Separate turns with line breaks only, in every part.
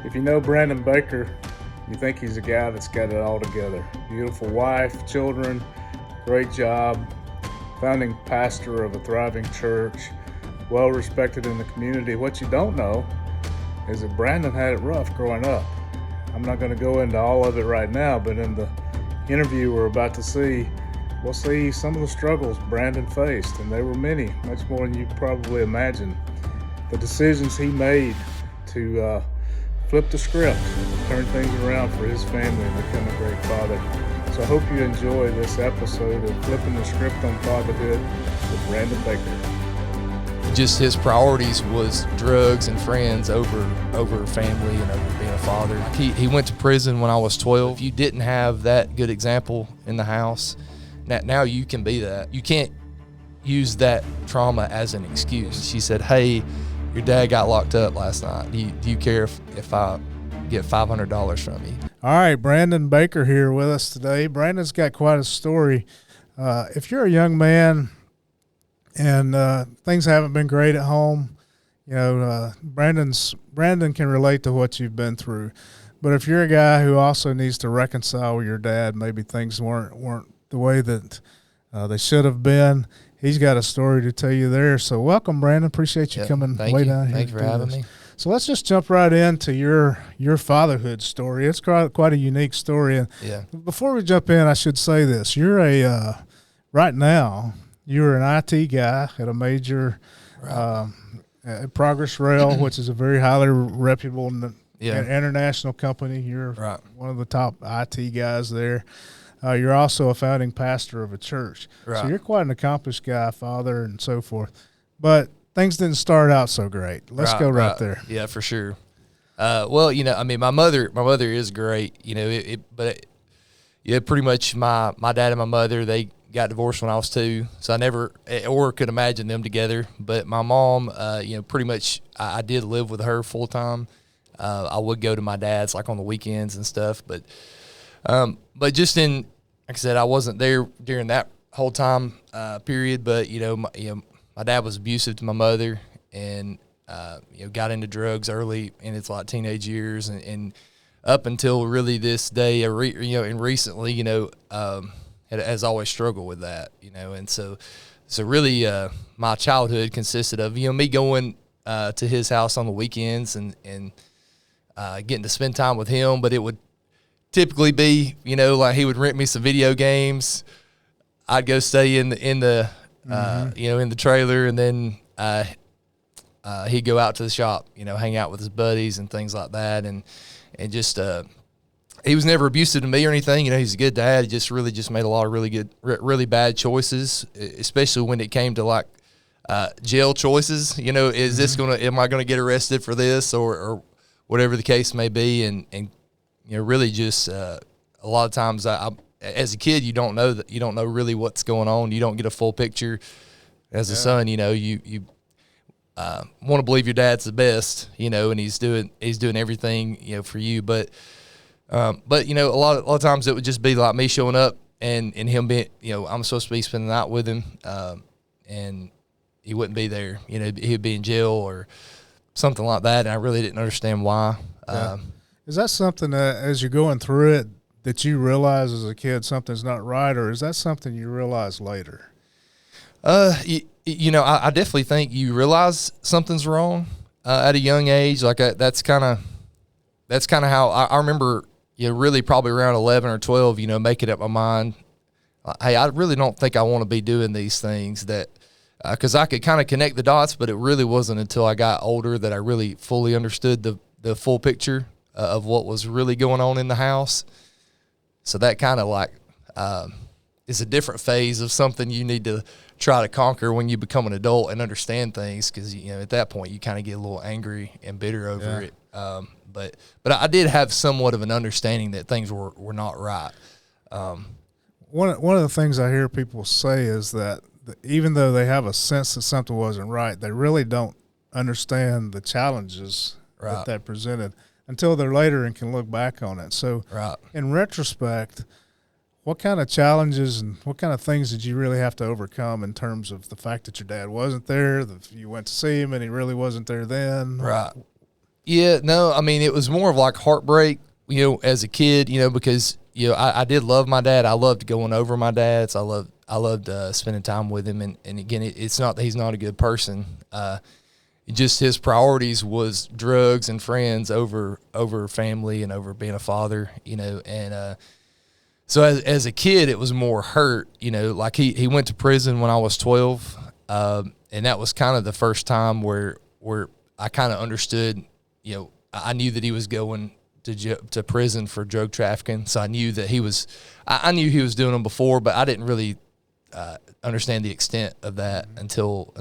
If you know Brandon Baker, you think he's a guy that's got it all together. Beautiful wife, children, great job, founding pastor of a thriving church, well respected in the community. What you don't know is that Brandon had it rough growing up. I'm not going to go into all of it right now, but in the interview we're about to see, we'll see some of the struggles Brandon faced, and there were many, much more than you probably imagine. The decisions he made to flip the script, turn things around for his family and become a great father. So I hope you enjoy this episode of Flipping the Script on Fatherhood with Brandon Baker.
Just his priorities was drugs and friends over family and over being a father. He went to prison when I was 12. If you didn't have that good example in the house, now you can be that. You can't use that trauma as an excuse. She said, "Hey, your dad got locked up last night. Do you care if I get $500 from you?"
All right, Brandon Baker here with us today. Brandon's got quite a story. If you're a young man and things haven't been great at home, you know, Brandon can relate to what you've been through. But if you're a guy who also needs to reconcile with your dad, maybe things weren't the way that they should have been, he's got a story to tell you there. So welcome, Brandon. Appreciate you coming way down here.
Thank you for having me.
So let's just jump right into your fatherhood story. It's quite a unique story. And before we jump in, I should say this. You're right now, you're an IT guy at a major Progress Rail, which is a very highly reputable international company. You're one of the top IT guys there. You're also a founding pastor of a church. Right. So you're quite an accomplished guy, father, and so forth. But things didn't start out so great. Let's go right there.
Yeah, for sure. Well, you know, I mean, my mother is great, you know, but pretty much my dad and my mother, they got divorced when I was 2, so I never could imagine them together. But my mom, you know, pretty much I did live with her full time. I would go to my dad's like on the weekends and stuff, but just like I said, I wasn't there during that whole time period. But you know, my dad was abusive to my mother, and you know, got into drugs early in his like teenage years, and up until really this day, you know, and recently, you know, has always struggled with that, you know, and so really, my childhood consisted of, you know, me going to his house on the weekends and getting to spend time with him, but it would typically be, you know, like he would rent me some video games. I'd go stay in the you know, in the trailer, and then he'd go out to the shop, you know, hang out with his buddies and things like that, and just he was never abusive to me or anything. You know, he's a good dad. He just made a lot of really bad choices, especially when it came to like jail choices. You know, am I gonna get arrested for this or whatever the case may be, and you know, really just a lot of times I as a kid, you don't know really what's going on. You don't get a full picture. As a son, you know, you want to believe your dad's the best, you know, and he's doing everything, you know, for you. But you know, a lot of times it would just be like me showing up and him being, you know, I'm supposed to be spending the night with him, and he wouldn't be there. You know, he'd be in jail or something like that, and I really didn't understand why.
Is that something that, as you're going through it, that you realize as a kid something's not right, or is that something you realize later?
You know, I definitely think you realize something's wrong at a young age. Like that's kind of how I remember. You know, really probably around 11 or 12. You know, making up my mind. Hey, I really don't think I want to be doing these things. That because I could kind of connect the dots, but it really wasn't until I got older that I really fully understood the full picture of what was really going on in the house. So that kind of like is a different phase of something you need to try to conquer when you become an adult and understand things, because you know at that point you kind of get a little angry and bitter over it. But I did have somewhat of an understanding that things were not right.
One of the things I hear people say is that even though they have a sense that something wasn't right, they really don't understand the challenges that presented until they're later and can look back on it. So in retrospect, what kind of challenges and what kind of things did you really have to overcome in terms of the fact that your dad wasn't there, that you went to see him and he really wasn't there then?
Right. Yeah, no, I mean, it was more of like heartbreak, as a kid, because, I did love my dad. I loved going over my dad's. I loved spending time with him. And again, it's not that he's not a good person. Just his priorities was drugs and friends over family and over being a father, and so as a kid, it was more hurt, like he went to prison when I was 12, and that was kind of the first time where I kind of understood, I knew that he was going to prison for drug trafficking, so I knew that I knew he was doing them before, but I didn't really understand the extent of that until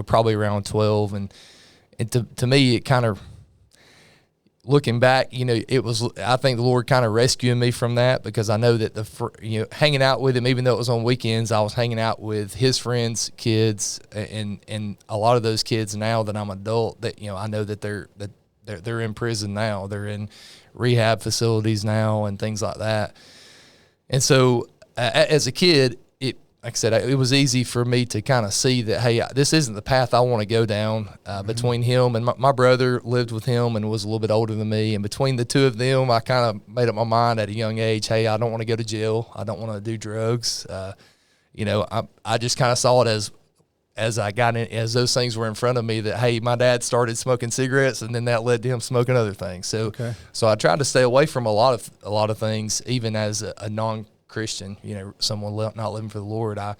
probably around 12, and to me, it kind of, looking back, I think the Lord kind of rescuing me from that, because I know that hanging out with him, even though it was on weekends, I was hanging out with his friends' kids, and a lot of those kids now that I'm adult, that I know that they're in prison now, they're in rehab facilities now and things like that, and so as a kid, like I said, it was easy for me to kind of see that, hey, this isn't the path I want to go down. Between him and my brother lived with him and was a little bit older than me. And between the two of them, I kind of made up my mind at a young age, hey, I don't want to go to jail. I don't want to do drugs. I just kind of saw it as I got in, as those things were in front of me, that, hey, my dad started smoking cigarettes, and then that led to him smoking other things. So I tried to stay away from a lot of things, even as a non-Christian, someone not living for the Lord. I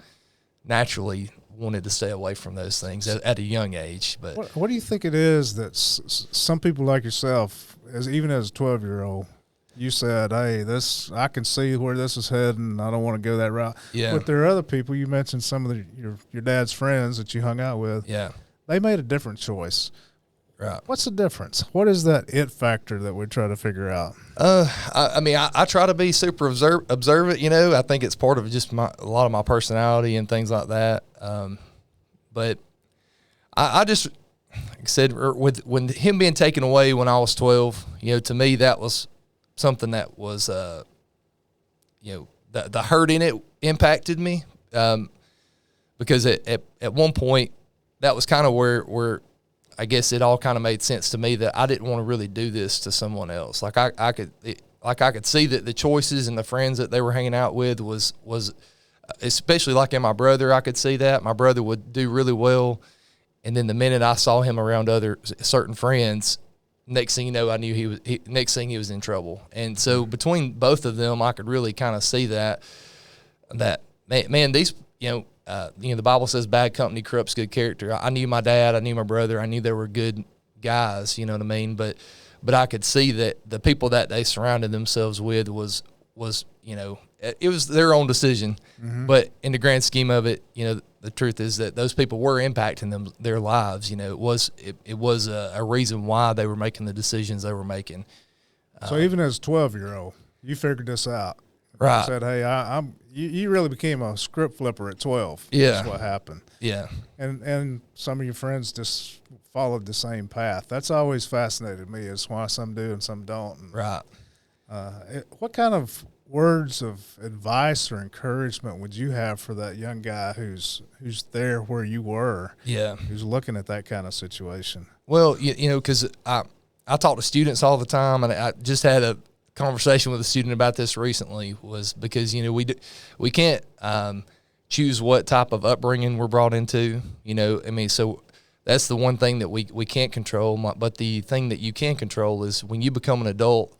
naturally wanted to stay away from those things at a young age. But
what do you think it is that some people like yourself, even as a 12-year-old, you said, hey, I can see where this is heading. I don't want to go that route.
Yeah.
But there are other people, you mentioned some of your dad's friends that you hung out with.
Yeah.
They made a different choice.
Right.
What's the difference? What is that it factor that we try to figure out?
I try to be super observant, I think it's part of just a lot of my personality and things like that. But I just, like I said, when him being taken away when I was 12, to me, that was something that was, the hurt in it impacted me. Because at one point, that was kind of where I guess it all kind of made sense to me that I didn't want to really do this to someone else. Like I could see that the choices and the friends that they were hanging out with was especially like in my brother, I could see that my brother would do really well. And then the minute I saw him around certain friends, next thing you know, I knew he was in trouble. And so between both of them, I could really kind of see that man, these, the Bible says bad company corrupts good character. I knew my dad, I knew my brother, I knew they were good guys, you know what I mean? But I could see that the people that they surrounded themselves with was it was their own decision. Mm-hmm. But in the grand scheme of it, the truth is that those people were impacting their lives. It was a reason why they were making the decisions they were making.
So even as a 12-year-old, you figured this out.
Right.
You said, hey, you really became a script flipper at 12.
Yeah.
That's what happened.
Yeah.
And some of your friends just followed the same path. That's always fascinated me, is why some do and some don't. And,
right.
What kind of words of advice or encouragement would you have for that young guy who's there where you were?
Yeah.
Who's looking at that kind of situation?
Well, because I talk to students all the time, and I just had a conversation with a student about this recently, was because we can't choose what type of upbringing we're brought into. So that's the one thing that we can't control. But the thing that you can control is when you become an adult,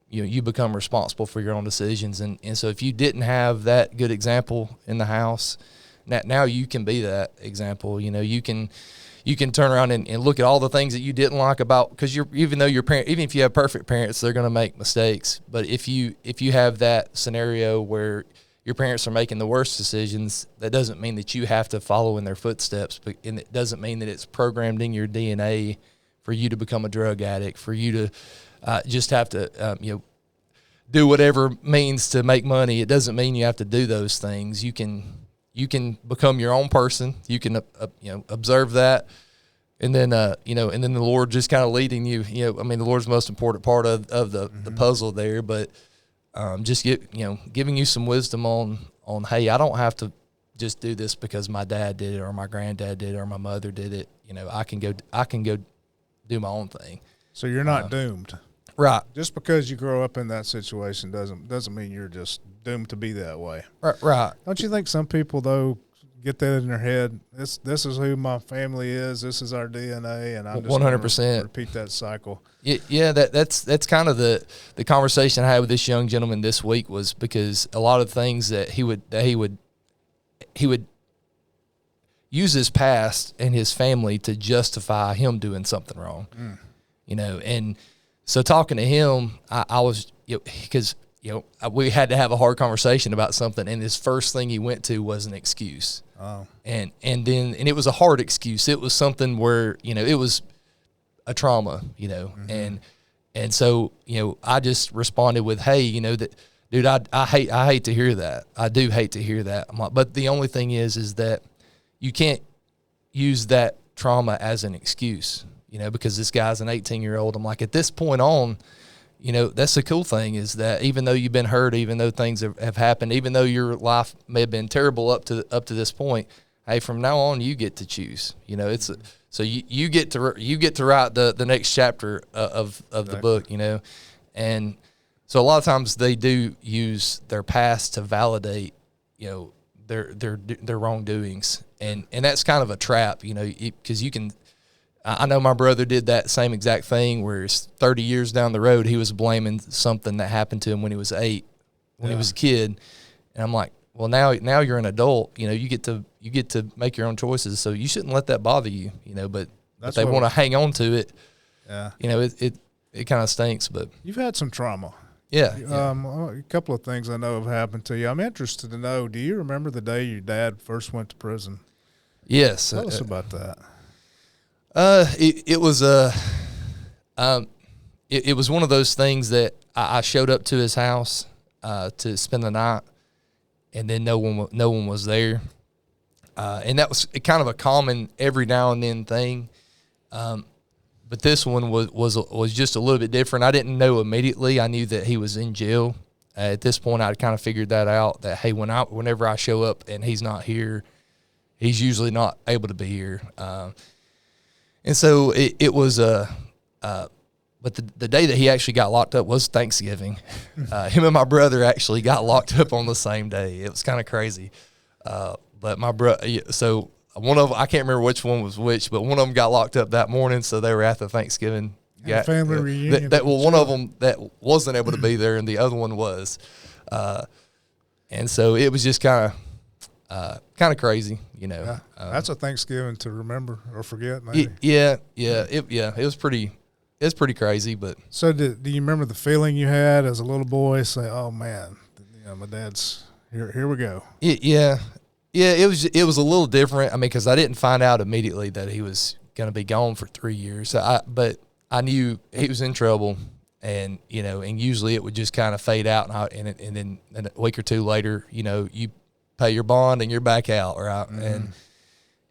you become responsible for your own decisions. And so if you didn't have that good example in the house, now you can be that example. You can turn around and look at all the things that you didn't like about, because even if you have perfect parents, they're going to make mistakes. But if you have that scenario where your parents are making the worst decisions, that doesn't mean that you have to follow in their footsteps, and it doesn't mean that it's programmed in your DNA for you to become a drug addict, for you to just have to do whatever means to make money. It doesn't mean you have to do those things. You can become your own person. You can observe that, and then and then the Lord just kind of leading you. The Lord's the most important part of the puzzle there, but just giving you some wisdom on hey, I don't have to just do this because my dad did it or my granddad did it or my mother did it. I can go do my own thing.
So you're not doomed.
Right.
Just because you grow up in that situation doesn't mean you're just doomed to be that way.
Right.
Don't you think some people though get that in their head? This is who my family is. This is our DNA, and I'm just
100%
repeat that cycle.
Yeah, that's kind of the conversation I had with this young gentleman this week, was because a lot of things that he would use his past and his family to justify him doing something wrong, and so talking to him, I was, because we had to have a hard conversation about something, and his first thing he went to was an excuse.
Oh.
And it was a hard excuse. It was something where, it was a trauma, and so, I just responded with, hey, that, dude, I hate to hear that. I do hate to hear that. I'm like, but the only thing is that you can't use that trauma as an excuse, because this guy's an 18-year-old. I'm like, at this point on, that's the cool thing, is that even though you've been hurt, even though things have happened, even though your life may have been terrible up to this point, hey, from now on you get to choose. So you get to write the next chapter of the book. And so a lot of times they do use their past to validate their wrongdoings, and that's kind of a trap, because you can. I know my brother did that same exact thing, where 30 years down the road, he was blaming something that happened to him when he was 8, when he was a kid. And I'm like, well, now you're an adult, you get to make your own choices. So you shouldn't let that bother you, but they want to hang on to it.
Yeah.
It kind of stinks, but
you've had some trauma.
Yeah.
A couple of things I know have happened to you. I'm interested to know, do you remember the day your dad first went to prison?
Yes.
Tell us about that.
It was it was one of those things that I showed up to his house to spend the night, and then no one was there, and that was kind of a common every now and then thing. But this one was just a little bit different. I didn't know immediately. I knew that he was in jail. At this point, I'd kind of figured that out. That hey, whenever I show up and he's not here, he's usually not able to be here. And so it was but the day that he actually got locked up was Thanksgiving. Him and my brother actually got locked up on the same day. It was kind of crazy. But my brother, so one of I can't remember which one was which, but one of them got locked up that morning, so they were at the Thanksgiving
family reunion.
One of them that wasn't able to be there, and the other one was. And so it was just kind of crazy,
Yeah. That's a Thanksgiving to remember or forget, maybe.
It was pretty crazy, but.
So do you remember the feeling you had as a little boy? Say, oh man, my dad's here. Here we go.
Yeah. It was a little different. I mean, because I didn't find out immediately that he was going to be gone for 3 years. But I knew he was in trouble, and and usually it would just kind of fade out, and then a week or two later, you pay your bond and you're back out, right? Mm-hmm.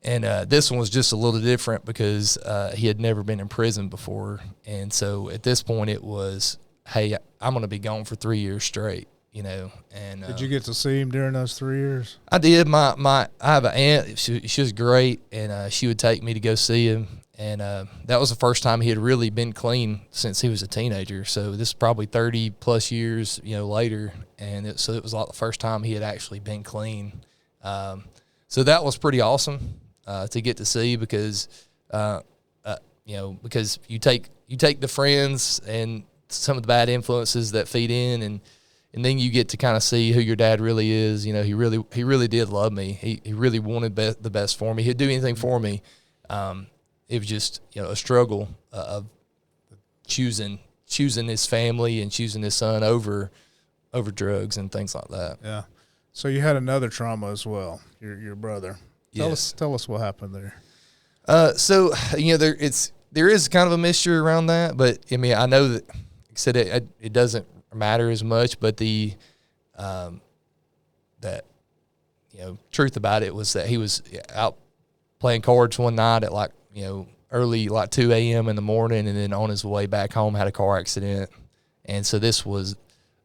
And this one was just a little different because he had never been in prison before, and so at this point it was, hey, I'm going to be gone for 3 years straight, And
did you get to see him during those 3 years?
I did. I have an aunt. She was great, and she would take me to go see him. And that was the first time he had really been clean since he was a teenager. So this is probably 30 plus years, later. And so it was like the first time he had actually been clean. So that was pretty awesome to get to see because, because you take the friends and some of the bad influences that feed in, and then you get to kind of see who your dad really is. He really did love me. He really wanted the best for me. He'd do anything for me. It was just a struggle of choosing his family and choosing his son over drugs and things like that.
Yeah. So you had another trauma as well. Your brother. Tell us what happened there.
So there is kind of a mystery around that, but I mean I know that, like I said, it doesn't matter as much, but the truth about it was that he was out playing cards one night at early 2 a.m. in the morning, and then on his way back home had a car accident. And so this was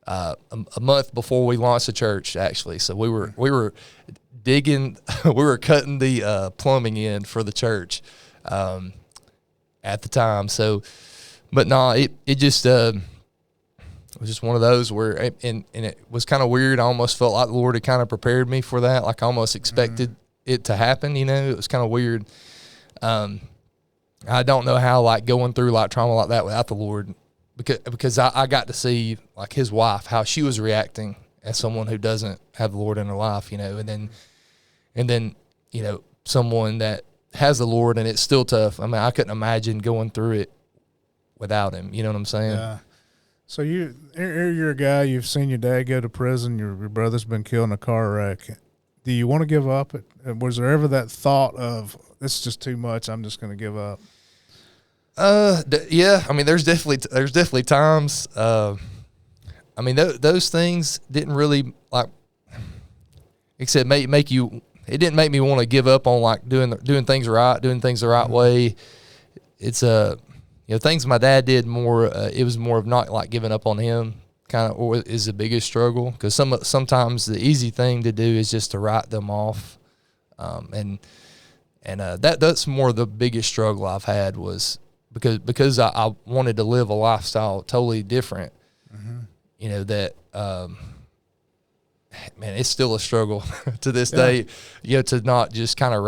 a month before we launched the church, actually. So we were digging, we were cutting the plumbing in for the church at the time. So But no, it just it was just one of those where and it was kind of weird. I almost felt like the Lord had kind of prepared me for that. Like I almost expected it to happen. It was kind of weird. I don't know how like going through like trauma like that without the Lord, because I got to see like his wife, how she was reacting as someone who doesn't have the Lord in her life, and then someone that has the Lord, and it's still tough. I mean, I couldn't imagine going through it without him. You know what I'm saying?
Yeah. So you're a guy, you've seen your dad go to prison, your brother's been killed in a car wreck. Do you want to give up? Was there ever that thought of, this is just too much, I'm just going to give up?
Yeah. I mean, there's definitely times. I mean, those things didn't really like, except make you. It didn't make me want to give up on like doing things right, doing things the right way. It's things my dad did more. It was more of not like giving up on him. Kind of, or is the biggest struggle, because sometimes the easy thing to do is just to write them off, and that's more the biggest struggle I've had, was because I wanted to live a lifestyle totally different. That man, it's still a struggle to this day, to not just kind of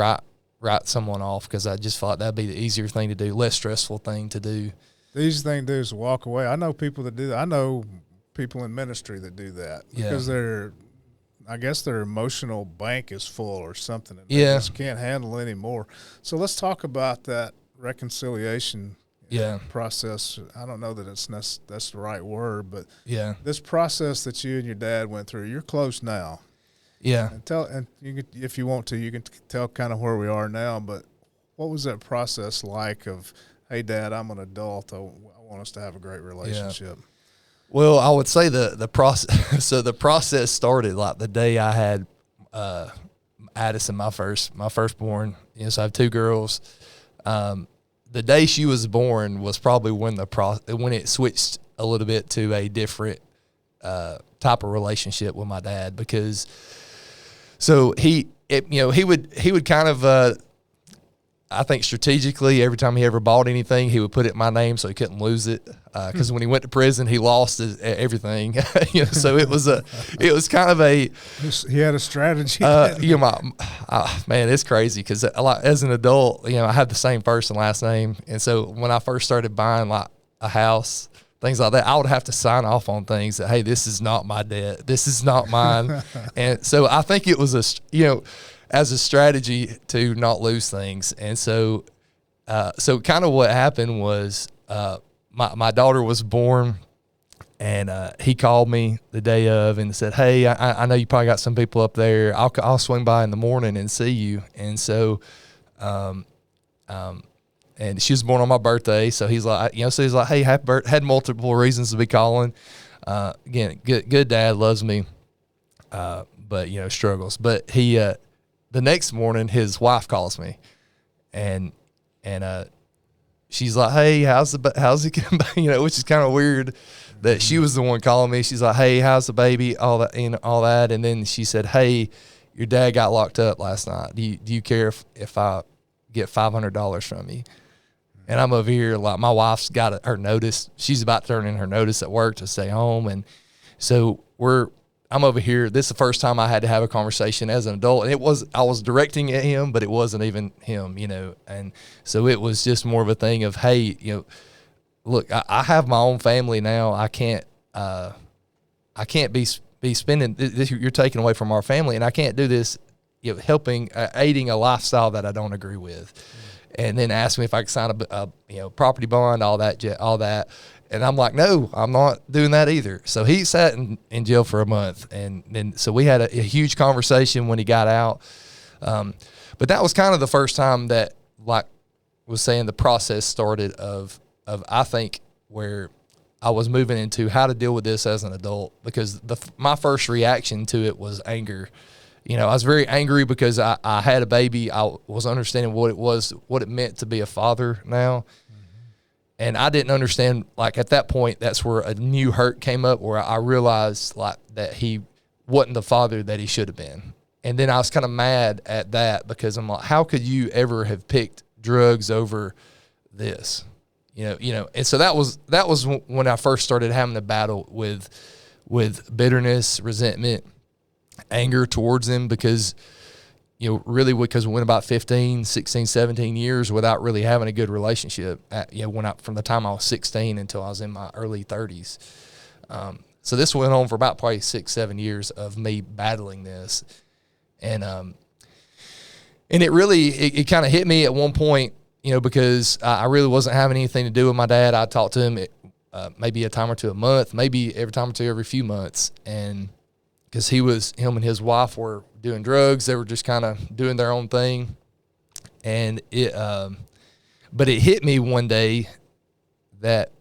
write someone off, because I just thought that'd be the easier thing to do, less stressful thing to do.
The easy thing to do is walk away. I know people that do that. I know people in ministry that do that because I guess their emotional bank is full or something, and they just can't handle anymore. So let's talk about that reconciliation process. I don't know that that's the right word, but this process that you and your dad went through, you're close now.
Yeah.
And you could, if you want to, you can tell kind of where we are now, but what was that process like of, hey, Dad, I'm an adult, I want us to have a great relationship?
Well, I would say the process. So the process started like the day I had Addison, my firstborn. So I have two girls. The day she was born was probably when when it switched a little bit to a different type of relationship with my dad, because he would kind of. I think strategically, every time he ever bought anything, he would put it in my name so he couldn't lose it. Because when he went to prison, he lost everything. So it was kind of a.
He had a strategy.
Man, it's crazy because as an adult, I had the same first and last name, and so when I first started buying like a house, things like that, I would have to sign off on things that, hey, this is not my debt, this is not mine, and so I think it was as a strategy to not lose things. And so kind of what happened was my daughter was born, and he called me the day of and said, hey, I know you probably got some people up there. I'll swing by in the morning and see you. And so and she was born on my birthday. So he's like, hey, happy birthday. Had multiple reasons to be calling. Again, good dad, loves me, but struggles. But he the next morning, his wife calls me, and she's like, "Hey, how's it going?" Which is kind of weird that she was the one calling me. She's like, "Hey, how's the baby?" All that, and then she said, "Hey, your dad got locked up last night. Do you care if I get $500 from you?" And I'm over here like, my wife's got her notice. She's about to turn in her notice at work to stay home, and so I'm over here. This is the first time I had to have a conversation as an adult, and I was directing at him, but it wasn't even him, and so it was just more of a thing of, hey, look, I have my own family now. I can't be spending this. You're taking away from our family, and I can't do this, aiding a lifestyle that I don't agree with, and then ask me if I could sign a property bond, all that. And I'm like, no, I'm not doing that either. So he sat in jail for a month. And then, so we had a huge conversation when he got out. But that was kind of the first time that, like was saying, the process started of I think, where I was moving into how to deal with this as an adult, because my first reaction to it was anger. I was very angry because I had a baby. I was understanding what it meant to be a father now. And I didn't understand, like, at that point, that's where a new hurt came up, where I realized, like, that he wasn't the father that he should have been. And then I was kind of mad at that, because I'm like, how could you ever have picked drugs over this? And so that was when I first started having to battle with bitterness, resentment, anger towards him, because really because we went about 15, 16, 17 years without really having a good relationship. From the time I was 16 until I was in my early 30s. So this went on for about probably 6-7 years of me battling this, and it really it kind of hit me at one point, because I really wasn't having anything to do with my dad. I talked to him maybe a time or two a month, maybe every time or two every few months, and because him and his wife were doing drugs, they were just kind of doing their own thing, and but it hit me one day that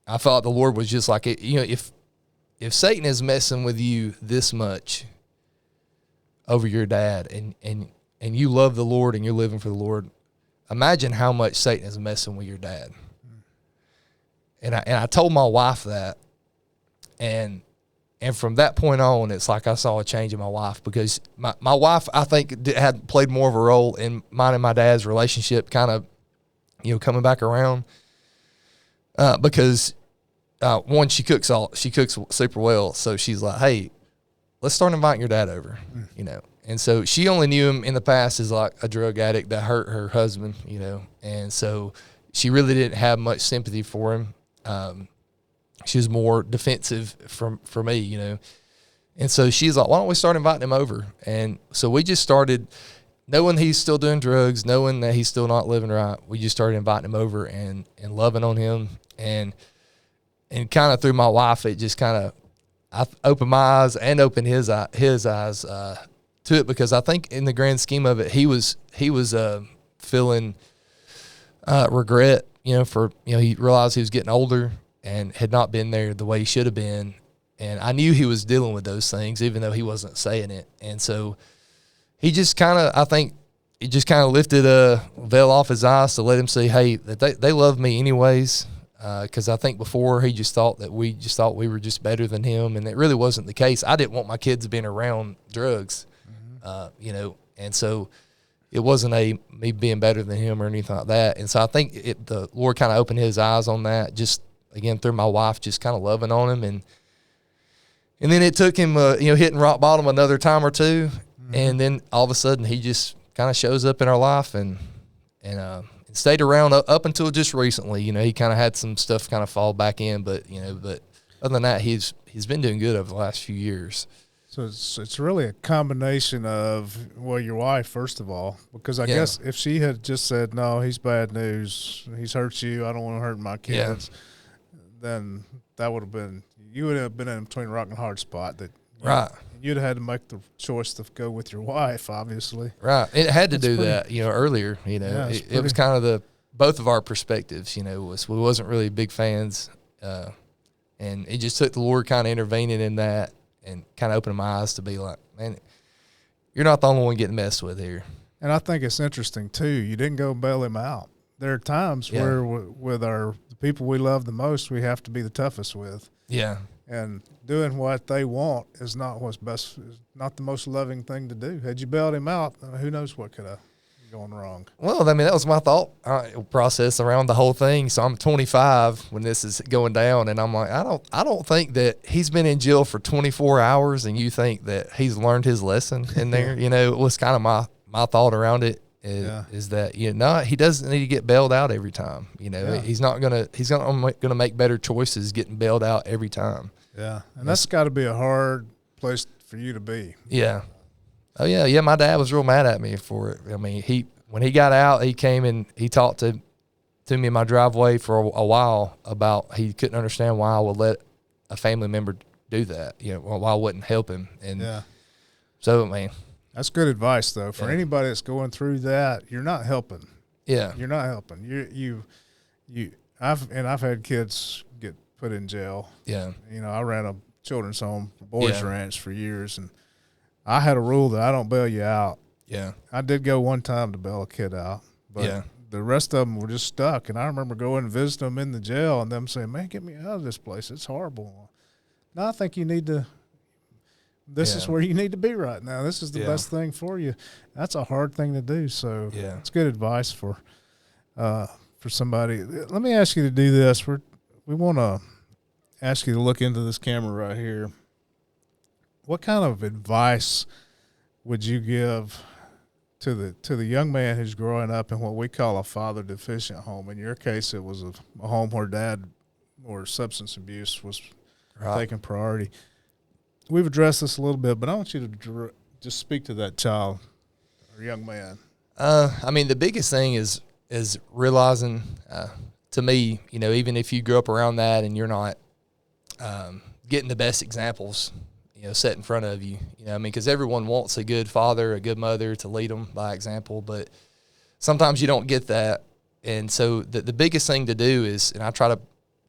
I thought the Lord was just like, if Satan is messing with you this much over your dad, and you love the Lord and you're living for the Lord, imagine how much Satan is messing with your dad. And I told my wife that, and from that point on, it's like I saw a change in my wife, because my wife, I think, had played more of a role in mine and my dad's relationship kind of, coming back around, because one, she cooks super well, so she's like, hey, let's start inviting your dad over, And so she only knew him in the past as like a drug addict that hurt her husband, and so she really didn't have much sympathy for him. She was more defensive for me, And so she's like, why don't we start inviting him over? And so we just started, knowing he's still doing drugs, knowing that he's still not living right, we just started inviting him over and loving on him. And kind of through my wife, it just kind of, I opened my eyes and opened his eyes to it, because I think in the grand scheme of it, he was feeling regret, for, he realized he was getting older and had not been there the way he should have been. And I knew he was dealing with those things, even though he wasn't saying it. And so he just kind of, I think, it just kind of lifted a veil off his eyes to let him see, hey, that they love me anyways. Because I think before he just thought we were just better than him, and it really wasn't the case. I didn't want my kids being around drugs, and so it wasn't me being better than him or anything like that. And so I think the Lord kind of opened his eyes on that, just again through my wife, just kind of loving on him, and then it took him hitting rock bottom another time or two, and then all of a sudden he just kind of shows up in our life and stayed around up until just recently. He kind of had some stuff kind of fall back in, but other than that, he's been doing good over the last few years.
So it's really a combination of, well, your wife, first of all, because I guess if she had just said, no, he's bad news, he's hurt you, I don't want to hurt my kids, then that would have been, you would have been in between rock and hard spot that
right.
You'd have had to make the choice to go with your wife, obviously.
Right. It had to do that, earlier, it was kind of both of our perspectives, we wasn't really big fans. And it just took the Lord kind of intervening in that and kind of opening my eyes to be like, man, you're not the only one getting messed with here.
And I think it's interesting too. You didn't go bail him out. There are times where with the people we love the most, we have to be the toughest with.
Yeah.
And doing what they want is not what's best, is not the most loving thing to do. Had you bailed him out, who knows what could have gone wrong.
Well, that was my thought process around the whole thing. So I'm 25 when this is going down, and I'm like, I don't think that he's been in jail for 24 hours, and you think that he's learned his lesson in there. It was kind of my thought around it. Is that he doesn't need to get bailed out every time. He's not gonna make better choices getting bailed out every time.
Yeah, and that's got to be a hard place for you to be.
Yeah. Oh yeah. My dad was real mad at me for it. I mean, when he got out, he came and he talked to me in my driveway for a while about he couldn't understand why I would let a family member do that. Why I wouldn't help him. And so, man.
That's good advice, though. For anybody that's going through that, you're not helping.
Yeah.
You're not helping. I've had kids get put in jail.
Yeah.
I ran a children's home, boys ranch for years, and I had a rule that I don't bail you out.
Yeah.
I did go one time to bail a kid out, but the rest of them were just stuck. And I remember going and visiting them in the jail and them saying, man, get me out of this place. It's horrible. No, I think you need to. This is where you need to be right now. This is the best thing for you. That's a hard thing to do. So it's good advice for for somebody. Let me ask you to do this. We want to ask you to look into this camera right here. What kind of advice would you give to the young man who's growing up in what we call a father deficient home? In your case, it was a home where dad or substance abuse was taking priority. We've addressed this a little bit, but I want you to just speak to that child or young man.
I mean, the biggest thing is realizing, to me, you know, even if you grew up around that and you're not getting the best examples, you know, set in front of you, you know, I mean, because everyone wants a good father, a good mother to lead them by example, but sometimes you don't get that. And so the biggest thing to do is, and I try to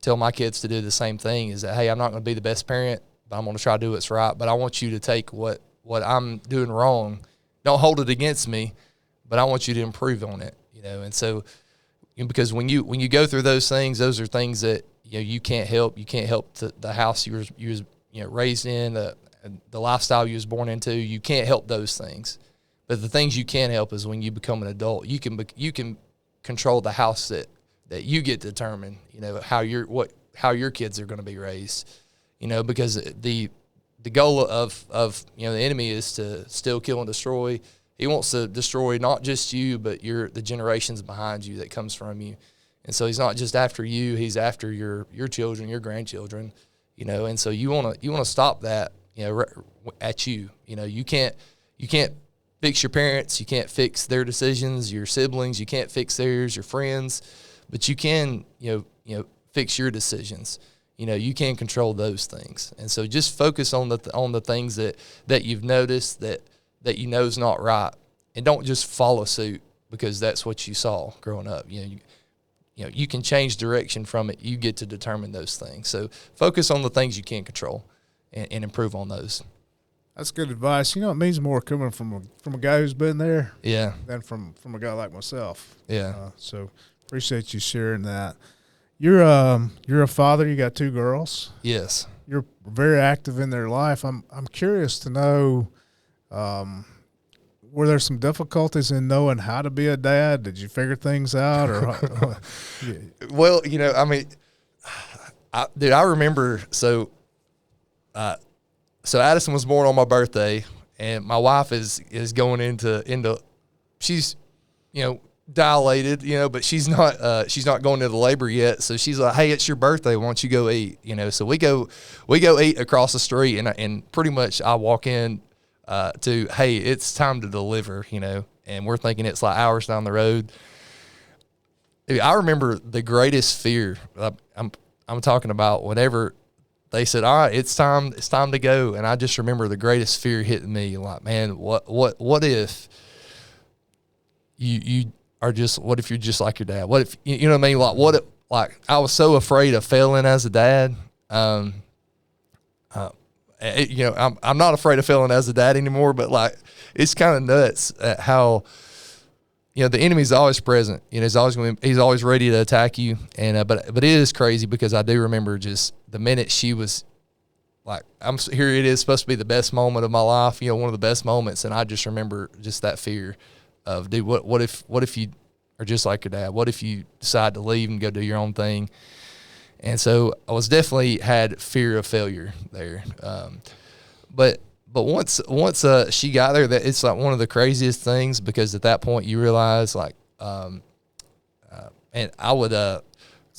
tell my kids to do the same thing, is that, hey, I'm not going to be the best parent, but I'm going to try to do what's right. But I want you to take what I'm doing wrong, don't hold it against me, but I want you to improve on it, you know. And so, because when you go through those things, those are things that, you know, you can't help. You can't help the house you was raised in, the lifestyle you was born into. You can't help those things. But the things you can help is when you become an adult, you can control the house that you get to determine, you know, how your kids are going to be raised, you know, because the goal of you know, the enemy is to steal, kill, and destroy. He wants to destroy not just you, but the generations behind you that comes from you. And so he's not just after you; he's after your children, your grandchildren, you know. And so you want to stop that, you know, at you. You know, you can't fix your parents, you can't fix their decisions, your siblings, you can't fix theirs, your friends, but you can, you know, fix your decisions. You know, you can control those things. And so just focus on the things that you've noticed that you know is not right, and don't just follow suit because that's what you saw growing up. You know, you can change direction from it. You get to determine those things. So focus on the things you can control and improve on those.
That's good advice. You know, it means more coming from a guy who's been there,
yeah,
than from a guy like myself.
Yeah.
So appreciate you sharing that. You're a father. You got 2 girls.
Yes.
You're very active in their life. I'm curious to know, were there some difficulties in knowing how to be a dad? Did you figure things out, or? Yeah.
Well, you know, I mean, I remember. So Addison was born on my birthday, and my wife is going into she's, you know, dilated, you know, but she's not going into labor yet. So she's like, hey, it's your birthday, why don't you go eat? You know, so we go eat across the street, and pretty much I walk in to, hey, it's time to deliver, you know, and we're thinking it's like hours down the road. I remember the greatest fear. I'm talking about whenever they said, all right, it's time to go. And I just remember the greatest fear hitting me. Like, man, what if you are just, what if you're just like your dad? What if, you know what I mean? Like, what if, like, I was so afraid of failing as a dad. You know, I'm not afraid of failing as a dad anymore, but like, it's kind of nuts at how, you know, the enemy's always present. You know, he's always ready to attack you. And but it is crazy because I do remember just the minute she was like, here it is, supposed to be the best moment of my life, you know, one of the best moments, and I just remember just that fear of, dude, what if you are just like your dad? What if you decide to leave and go do your own thing? And so I was definitely had fear of failure there. But once she got there, that it's like one of the craziest things, because at that point you realize, like, and I would, so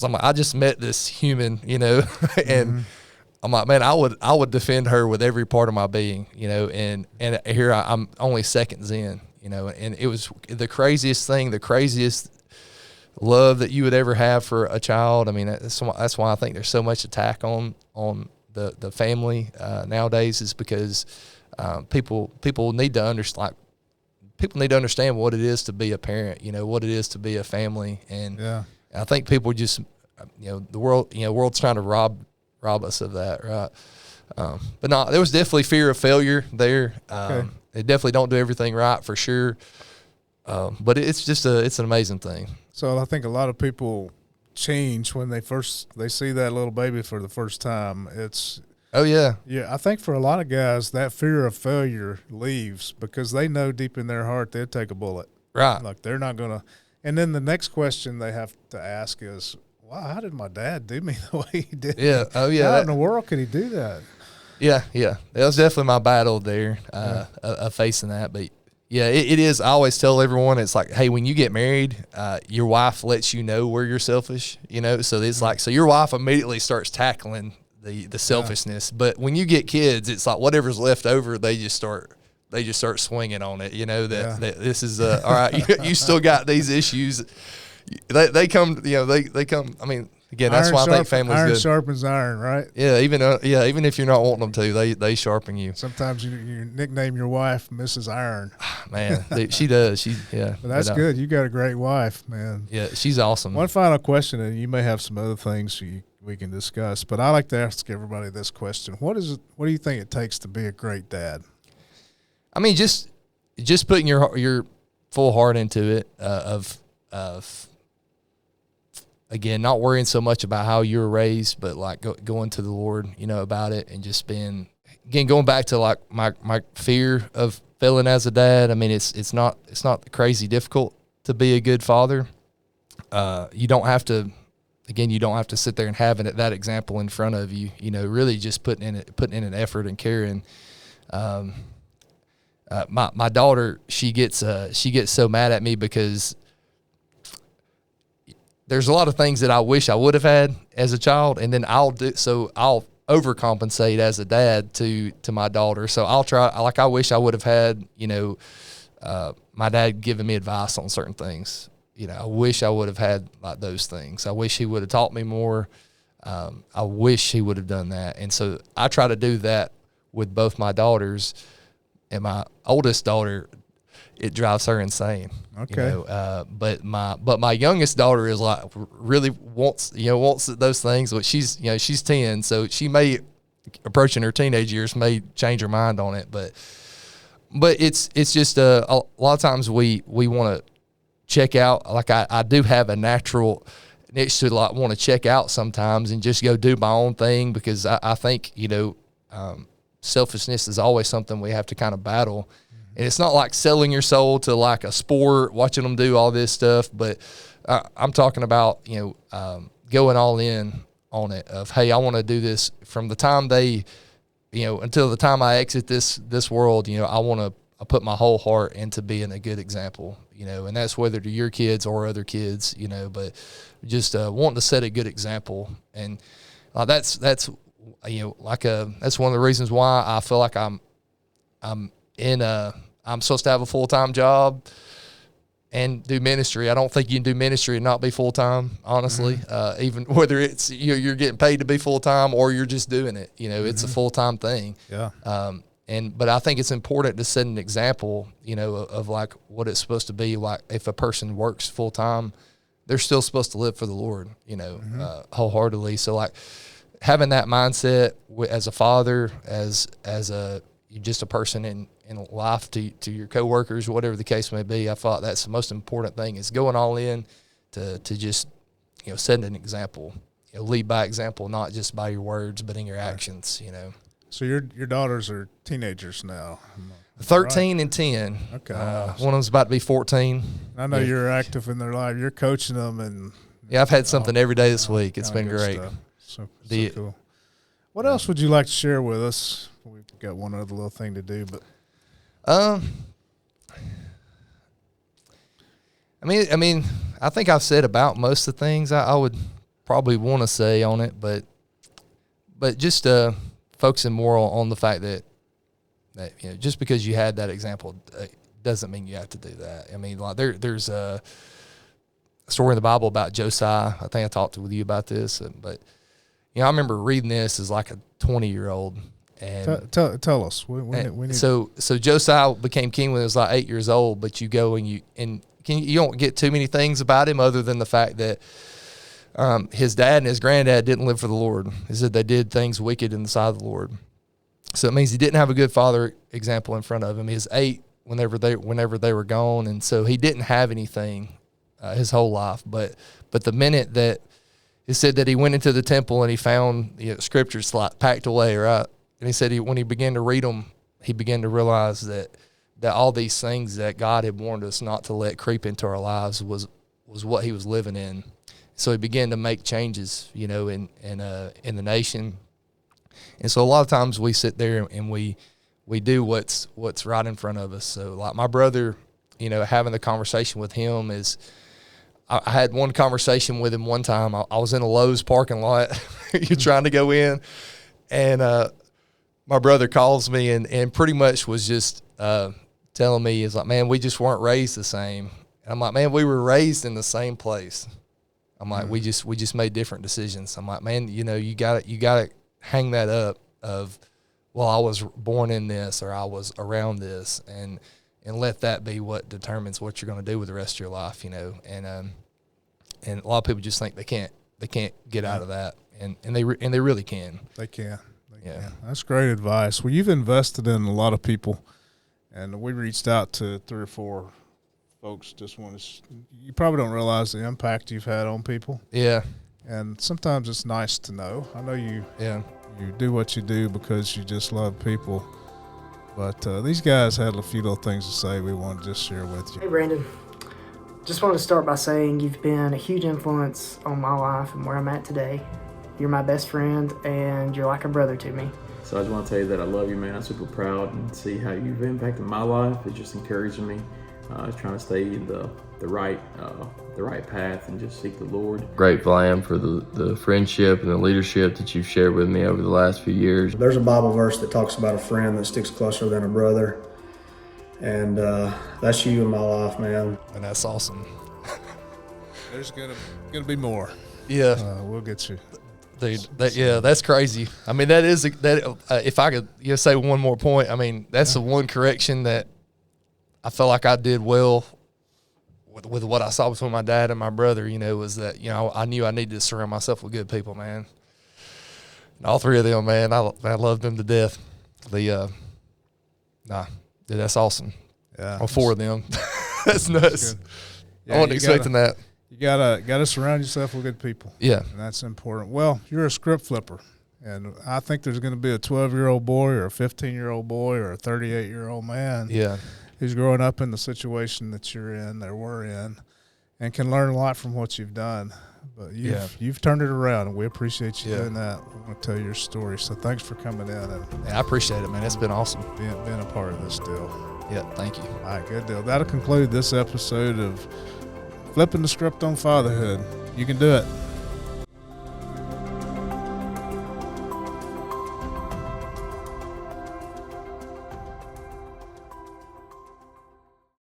I'm like, I just met this human, you know, and I'm like, man, I would defend her with every part of my being, you know, and here I'm only seconds in, you know, and it was the craziest thing, the craziest love that you would ever have for a child. I mean, that's why I think there's so much attack on the family nowadays, is because people need to understand, like, people need to understand what it is to be a parent, you know, what it is to be a family. And
yeah.
I think people just, you know, the world's trying to rob us of that, right? But no, there was definitely fear of failure there.
Okay.
They definitely don't do everything right, for sure. But it's just it's an amazing thing.
So I think a lot of people change when they see that little baby for the first time.
Oh yeah.
Yeah, I think for a lot of guys, that fear of failure leaves because they know deep in their heart they'll take a bullet.
Right.
Like, they're not gonna. And then the next question they have to ask is, wow, how did my dad do me the way he did?
Yeah.
Me?
Oh, yeah.
How in the world could he do that?
Yeah. Yeah. That was definitely my battle there, facing that. But yeah, it is. I always tell everyone, it's like, hey, when you get married, your wife lets you know where you're selfish, so it's like, so your wife immediately starts tackling the selfishness. But when you get kids, it's like whatever's left over, they just start swinging on it, that this is, all right, you still got these issues. They come, they come, I mean, again, that's why I think family's good.
Iron sharpens iron, right?
Yeah, even if you're not wanting them to, they sharpen you.
Sometimes you nickname your wife Mrs. Iron.
Man, she does.
But that's good. You got a great wife, man.
Yeah, she's awesome.
One final question, and you may have some other things we can discuss, but I like to ask everybody this question: What do you think it takes to be a great dad?
I mean, just putting your full heart into it, of again, not worrying so much about how you were raised, but like going to the Lord, about it, and just going back to like my fear of failing as a dad. I mean, it's not crazy difficult to be a good father. You don't have to sit there and having that example in front of you. Really just putting in an effort and caring. My daughter, she gets so mad at me because there's a lot of things that I wish I would have had as a child, and then I'll overcompensate as a dad to my daughter. So I'll try, like, I wish I would have had, my dad giving me advice on certain things. I wish I would have had like those things. I wish he would have taught me more. I wish he would have done that. And so I try to do that with both my daughters, and my oldest daughter, it drives her insane.
Okay.
But my youngest daughter is like really wants those things, but she's 10, so she may, approaching her teenage years, may change her mind on it, but it's just a lot of times we want to check out. Like I do have a natural itch to like want to check out sometimes and just go do my own thing, because I think selfishness is always something we have to kind of battle. And it's not like selling your soul to like a sport, watching them do all this stuff, but I'm talking about, going all in on it of, hey, I want to do this from the time they, until the time I exit this world, I want to put my whole heart into being a good example, and that's whether to your kids or other kids, but just wanting to set a good example. And that's that's one of the reasons why I feel like I'm supposed to have a full-time job and do ministry. I don't think you can do ministry and not be full-time, honestly. Mm-hmm. Even whether it's you're getting paid to be full-time or you're just doing it, it's a full-time thing.
Yeah.
But I think it's important to set an example, of like what it's supposed to be. Like if a person works full-time, they're still supposed to live for the Lord, wholeheartedly. So like having that mindset as a father, as just a person in life to your coworkers, whatever the case may be, I thought that's the most important thing, is going all in to just, setting an example, lead by example, not just by your words, but in your actions,
So your daughters are teenagers now.
13
right?
And 10.
Okay.
One of them's about to be 14.
I know you're active in their life. You're coaching them, and
I've had something every day this week. It's been great.
Stuff. So cool. What else would you like to share with us? We've got one other little thing to do, but
I mean, I think I've said about most of the things I would probably want to say on it, but just focusing more on the fact that just because you had that example doesn't mean you have to do that. I mean, like there's a story in the Bible about Josiah. I think I talked with you about this, but I remember reading this as like a 20-year-old. And
tell us.
So Josiah became king when he was like 8 years old. But you go and you don't get too many things about him other than the fact that his dad and his granddad didn't live for the Lord. He said they did things wicked in the sight of the Lord. So it means he didn't have a good father example in front of him. He was 8 whenever they were gone, and so he didn't have anything his whole life. But the minute that it said that he went into the temple and he found scriptures like packed away, right? And he said when he began to read them, he began to realize that all these things that God had warned us not to let creep into our lives was was what he was living in. So he began to make changes, you know, in the nation. And so a lot of times we sit there and we do what's right in front of us. So like my brother, you know, having the conversation with him is, I had one conversation with him one time. I was in a Lowe's parking lot. You're trying to go in, and my brother calls me and pretty much was just telling me, he's like, man, we just weren't raised the same. And I'm like, man, we were raised in the same place. I'm like, we just made different decisions. I'm like, man, you know, you gotta hang that up of, well, I was born in this or I was around this, and let that be what determines what you're going to do with the rest of your life, you know. And a lot of people just think they can't get out of that, and they really can.
They can. That's great advice. Well, you've invested in a lot of people, and we reached out to 3 or 4 folks. You probably don't realize the impact you've had on people.
Yeah.
And sometimes it's nice to know. I know you do what you do because you just love people. But these guys had a few little things to say we want to just share with you.
Hey, Brandon. Just wanted to start by saying you've been a huge influence on my life and where I'm at today. You're my best friend, and you're like a brother to me.
So I just want to tell you that I love you, man. I'm super proud and see how you've impacted my life. It's just encouraging me. Trying to stay the right path and just seek the Lord.
Grateful I am for the friendship and the leadership that you've shared with me over the last few years.
There's a Bible verse that talks about a friend that sticks closer than a brother, and that's you in my life, man.
And that's awesome.
There's gonna be more.
Yeah,
we'll get you.
Dude, that's crazy. I mean, that is if I could say one more point, I mean, that's the one correction that I felt like I did well with what I saw between my dad and my brother, you know, was that, you know, I knew I needed to surround myself with good people, man. And all 3 of them, man, I loved them to death. Dude, that's awesome.
Yeah.
All 4 of them. That's nuts.
Yeah,
I wasn't expecting that.
You gotta surround yourself with good people.
Yeah.
And that's important. Well, you're a script flipper. And I think there's going to be a 12-year-old boy or a 15-year-old boy or a 38-year-old man.
Yeah.
Who's growing up in the situation that you're in, that we're in, and can learn a lot from what you've done. But you've turned it around, and we appreciate you doing that. We want to tell your story. So thanks for coming in. And
I appreciate it, man. It's been awesome.
Being a part of this deal.
Yeah, thank you.
All right, good deal. That'll conclude this episode of Flipping the Script on Fatherhood. You can do it.